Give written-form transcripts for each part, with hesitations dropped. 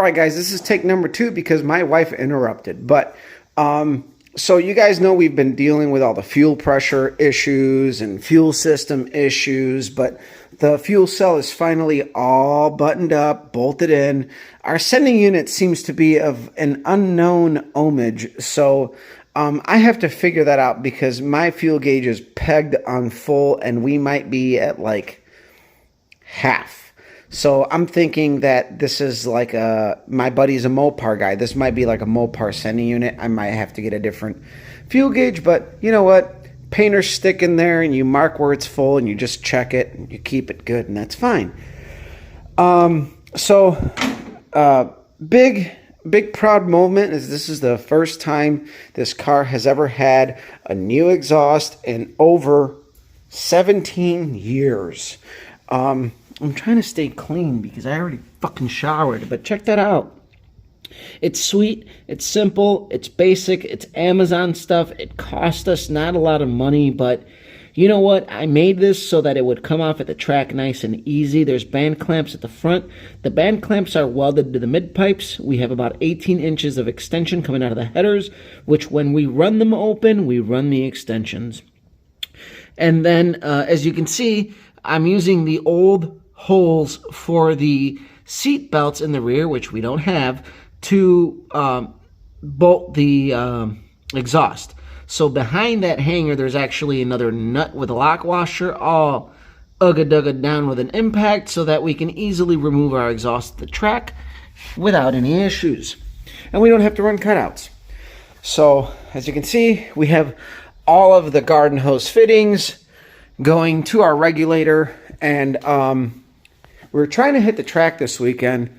right, guys, this is take number 2 because my wife interrupted. But so you guys know we've been dealing with all the fuel pressure issues and fuel system issues, but the fuel cell is finally all buttoned up, bolted in. Our sending unit seems to be of an unknown ohmage, so I have to figure that out because my fuel gauge is pegged on full and we might be at like half. So I'm thinking that this is like my buddy's a Mopar guy. This might be like a Mopar sending unit. I might have to get a different fuel gauge, but you know what? Painters stick in there and you mark where it's full and you just check it and you keep it good and that's fine. Big proud moment is this is the first time this car has ever had a new exhaust in over 17 years. I'm trying to stay clean because I already fucking showered, but check that out. It's sweet, it's simple, it's basic, it's Amazon stuff. It cost us not a lot of money, but you know what? I made this so that it would come off at the track nice and easy. There's band clamps at the front. The band clamps are welded to the mid pipes. We have about 18 inches of extension coming out of the headers, which when we run them open, we run the extensions. And then, as you can see, I'm using the old holes for the seat belts in the rear, which we don't have, to bolt the exhaust. So behind that hanger, there's actually another nut with a lock washer, all ugga-dugga down with an impact so that we can easily remove our exhaust at the track without any issues. And we don't have to run cutouts. So, as you can see, we have all of the garden hose fittings going to our regulator, and we're trying to hit the track this weekend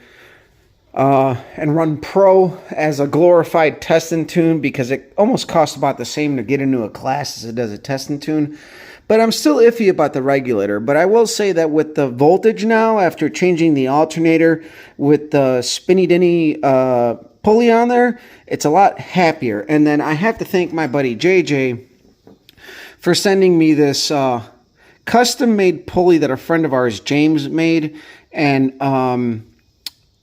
and run pro as a glorified test and tune because it almost costs about the same to get into a class as it does a test and tune. But I'm still iffy about the regulator. But I will say that with the voltage now, after changing the alternator with the spinny dinny pulley on there, it's a lot happier. And then I have to thank my buddy JJ for sending me this custom-made pulley that a friend of ours, James, made. And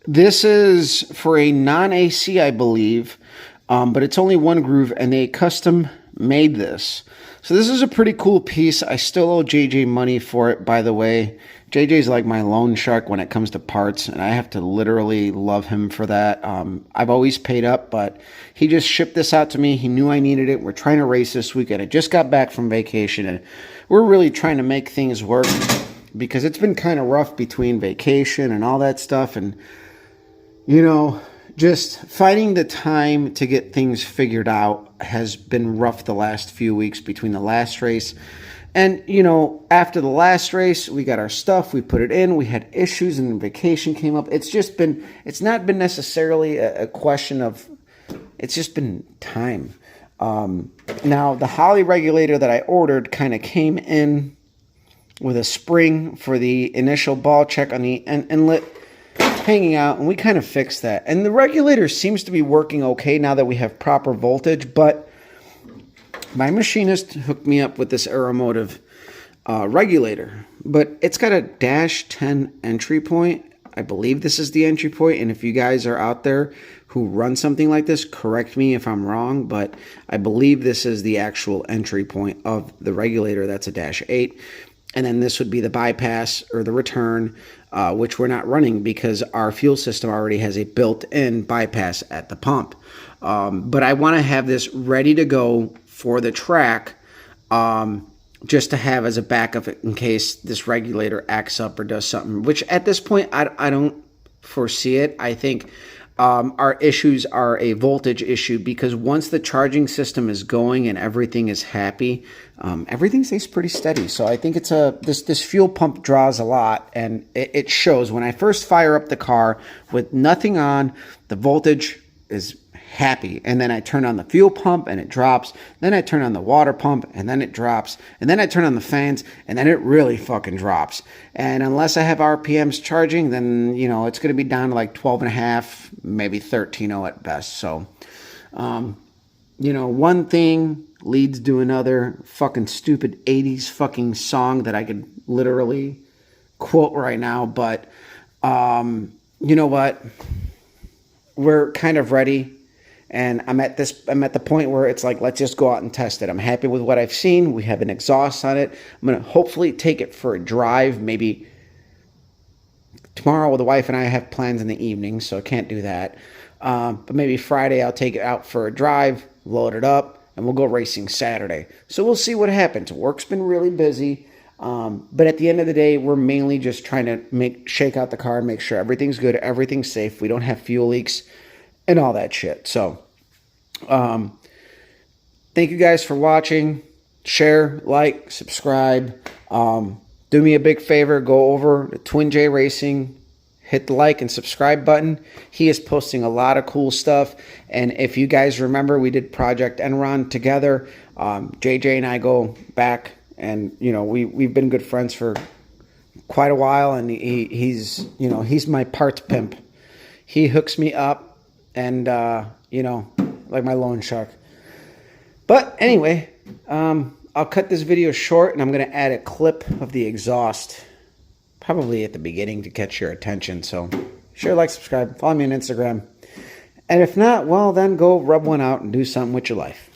this is for a non-AC, I believe, but it's only one groove, and they custom made this. So this is a pretty cool piece. I still owe JJ money for it, by the way. JJ's like my loan shark when it comes to parts, and I have to literally love him for that. I've always paid up, but he just shipped this out to me. He knew I needed it. We're trying to race this weekend. I just got back from vacation, and we're really trying to make things work because it's been kind of rough between vacation and all that stuff, and you know, just finding the time to get things figured out has been rough the last few weeks between the last race. And, you know, after the last race, we got our stuff, we put it in, we had issues, and vacation came up. It's just been, it's not been necessarily a question of, it's just been time. Now, the Holly regulator that I ordered kind of came in with a spring for the initial ball check on the inlet hanging out, and we kind of fixed that. And the regulator seems to be working okay now that we have proper voltage, but my machinist hooked me up with this Aeromotive regulator, but it's got a -10 entry point. I believe this is the entry point, and if you guys are out there who run something like this, correct me if I'm wrong, but I believe this is the actual entry point of the regulator. That's a -8. And then this would be the bypass or the return, which we're not running because our fuel system already has a built-in bypass at the pump. But I want to have this ready to go for the track, just to have as a backup in case this regulator acts up or does something, which at this point, I don't foresee it. I think our issues are a voltage issue because once the charging system is going and everything is happy, everything stays pretty steady. So I think it's this fuel pump draws a lot, and it shows. When I first fire up the car with nothing on, the voltage is happy, and then I turn on the fuel pump and it drops, then I turn on the water pump and then it drops, and then I turn on the fans and then it really fucking drops. And unless I have RPMs charging, then you know it's going to be down to like 12.5, maybe 13.0 at best. So you know, one thing leads to another. Fucking stupid 80s fucking song that I could literally quote right now, but you know what, we're kind of ready. And I'm at the point where it's like, let's just go out and test it. I'm happy with what I've seen. We have an exhaust on it. I'm going to hopefully take it for a drive. Maybe tomorrow, the wife and I have plans in the evening, so I can't do that. But maybe Friday I'll take it out for a drive, load it up, and we'll go racing Saturday. So we'll see what happens. Work's been really busy. But at the end of the day, we're mainly just trying to shake out the car and make sure everything's good, everything's safe. We don't have fuel leaks and all that shit. So, thank you guys for watching. Share, like, subscribe. Do me a big favor. Go over to Twin J Racing. Hit the like and subscribe button. He is posting a lot of cool stuff. And if you guys remember, we did Project Enron together. JJ and I go back, and we've been good friends for quite a while. And he's my parts pimp. He hooks me up. And, like my loan shark. But anyway, I'll cut this video short, and I'm going to add a clip of the exhaust, probably at the beginning, to catch your attention. So share, like, subscribe, follow me on Instagram. And if not, well, then go rub one out and do something with your life.